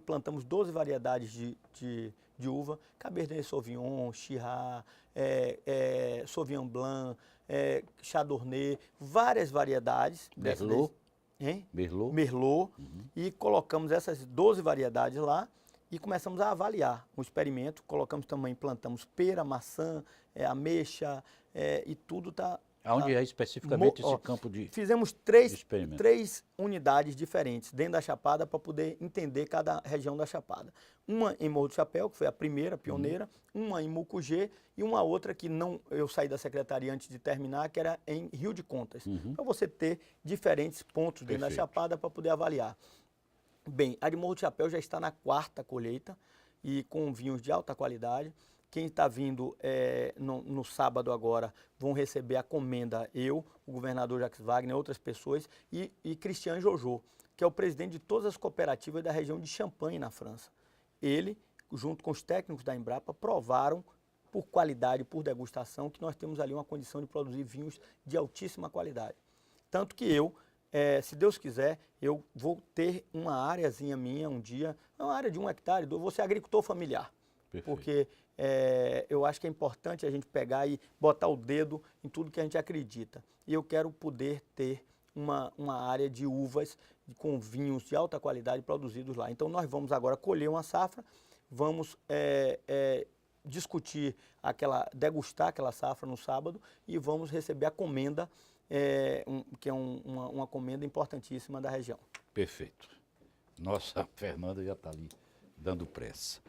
plantamos 12 variedades de uva, Cabernet Sauvignon, Shiraz, Sauvignon Blanc, Chardonnay, várias variedades. Merlot? Merlot. E colocamos essas 12 variedades lá e começamos a avaliar um experimento. Plantamos pera, maçã, ameixa, e tudo está... Aonde é especificamente esse campo de Fizemos três unidades diferentes dentro da Chapada para poder entender cada região da Chapada. Uma em Morro do Chapéu, que foi a primeira, pioneira, uma em Mucugê e uma outra que eu saí da secretaria antes de terminar, que era em Rio de Contas. Para você ter diferentes pontos dentro da Chapada para poder avaliar. Bem, a de Morro do Chapéu já está na 4ª colheita e com vinhos de alta qualidade. Quem está vindo no sábado agora vão receber a comenda, o governador Jacques Wagner, outras pessoas, e Christian Jojo, que é o presidente de todas as cooperativas da região de Champagne, na França. Ele, junto com os técnicos da Embrapa, provaram por qualidade, por degustação, que nós temos ali uma condição de produzir vinhos de altíssima qualidade. Tanto que eu se Deus quiser, eu vou ter uma áreazinha minha um dia, uma área de 1 hectare, eu vou ser agricultor familiar. Perfeito. Porque eu acho que é importante a gente pegar e botar o dedo em tudo que a gente acredita. E eu quero poder ter uma área de uvas com vinhos de alta qualidade produzidos lá. Então nós vamos agora colher uma safra, vamos discutir degustar aquela safra no sábado e vamos receber a comenda, que é uma comenda importantíssima da região. Perfeito. Nossa, a Fernanda já está ali dando pressa.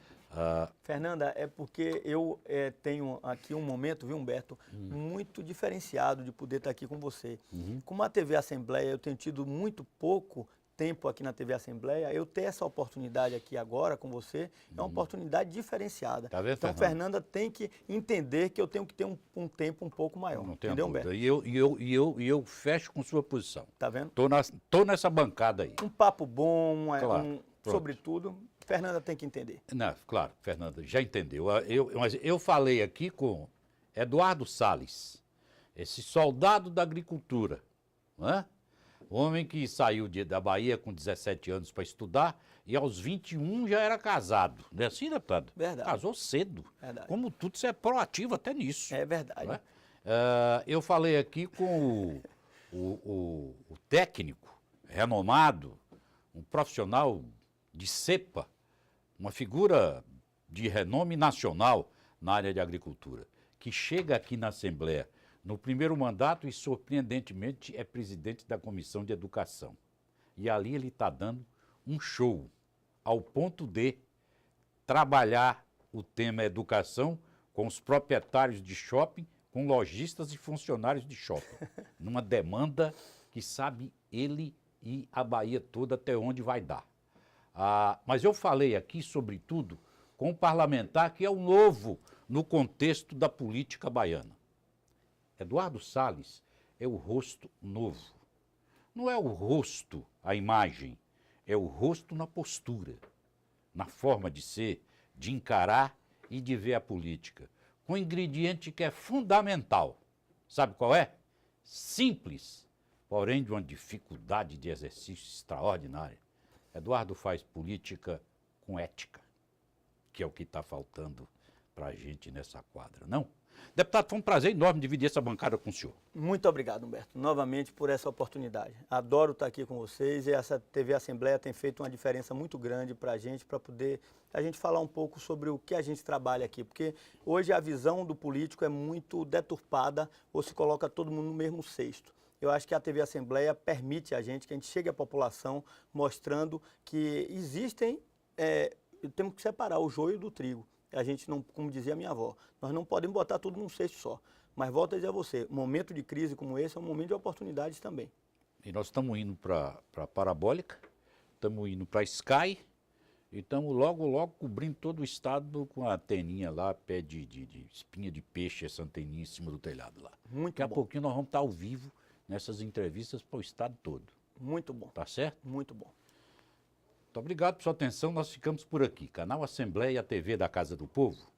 Fernanda, é porque eu tenho aqui um momento, viu, Humberto, muito diferenciado de poder estar aqui com você. Como a TV Assembleia, eu tenho tido muito pouco tempo aqui na TV Assembleia, eu ter essa oportunidade aqui agora com você é uma oportunidade diferenciada. Tá vendo, então, Fernanda tem que entender que eu tenho que ter um tempo um pouco maior. Não tenho entendeu, dúvida. Humberto? E eu fecho com sua posição. Tá vendo? Tô nessa bancada aí. Um papo bom, Claro, sobretudo, Fernanda tem que entender. Não, claro, Fernanda, já entendeu. Mas eu falei aqui com Eduardo Salles, esse soldado da agricultura, não é? Homem que saiu da Bahia com 17 anos para estudar e aos 21 já era casado. Não é assim, deputado? Verdade. Casou cedo. Verdade. Como tudo, você é proativo até nisso. É verdade. Não é? Eu falei aqui com o técnico renomado, um profissional de cepa, uma figura de renome nacional na área de agricultura, que chega aqui na Assembleia no primeiro mandato e, surpreendentemente, é presidente da Comissão de Educação. E ali ele está dando um show, ao ponto de trabalhar o tema educação com os proprietários de shopping, com lojistas e funcionários de shopping, numa demanda que sabe ele e a Bahia toda até onde vai dar. Mas eu falei aqui, sobretudo, com um parlamentar que é o novo no contexto da política baiana. Eduardo Salles é o rosto novo. Não é o rosto, a imagem, é o rosto na postura, na forma de ser, de encarar e de ver a política, com um ingrediente que é fundamental. Sabe qual é? Simples, porém de uma dificuldade de exercício extraordinária. Eduardo faz política com ética, que é o que está faltando para a gente nessa quadra, não? Deputado, foi um prazer enorme dividir essa bancada com o senhor. Muito obrigado, Humberto, novamente por essa oportunidade. Adoro estar aqui com vocês e essa TV Assembleia tem feito uma diferença muito grande para poder a gente falar um pouco sobre o que a gente trabalha aqui, porque hoje a visão do político é muito deturpada ou se coloca todo mundo no mesmo cesto. Eu acho que a TV Assembleia permite a gente chegue à população mostrando que existem, temos que separar o joio do trigo. A gente não, como dizia a minha avó, nós não podemos botar tudo num cesto só. Mas volto a dizer a você, um momento de crise como esse é um momento de oportunidades também. E nós estamos indo para a Parabólica, estamos indo para a Sky e estamos logo cobrindo todo o estado com a anteninha lá, pé de espinha de peixe, essa anteninha em cima do telhado lá. Muito Daqui a bom. pouquinho nós vamos estar ao vivo nessas entrevistas para o estado todo. Muito bom. Tá certo? Muito bom. Muito obrigado por sua atenção, nós ficamos por aqui. Canal Assembleia, TV da Casa do Povo.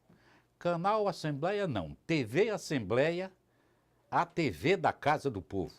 Canal Assembleia não, TV Assembleia, a TV da Casa do Povo.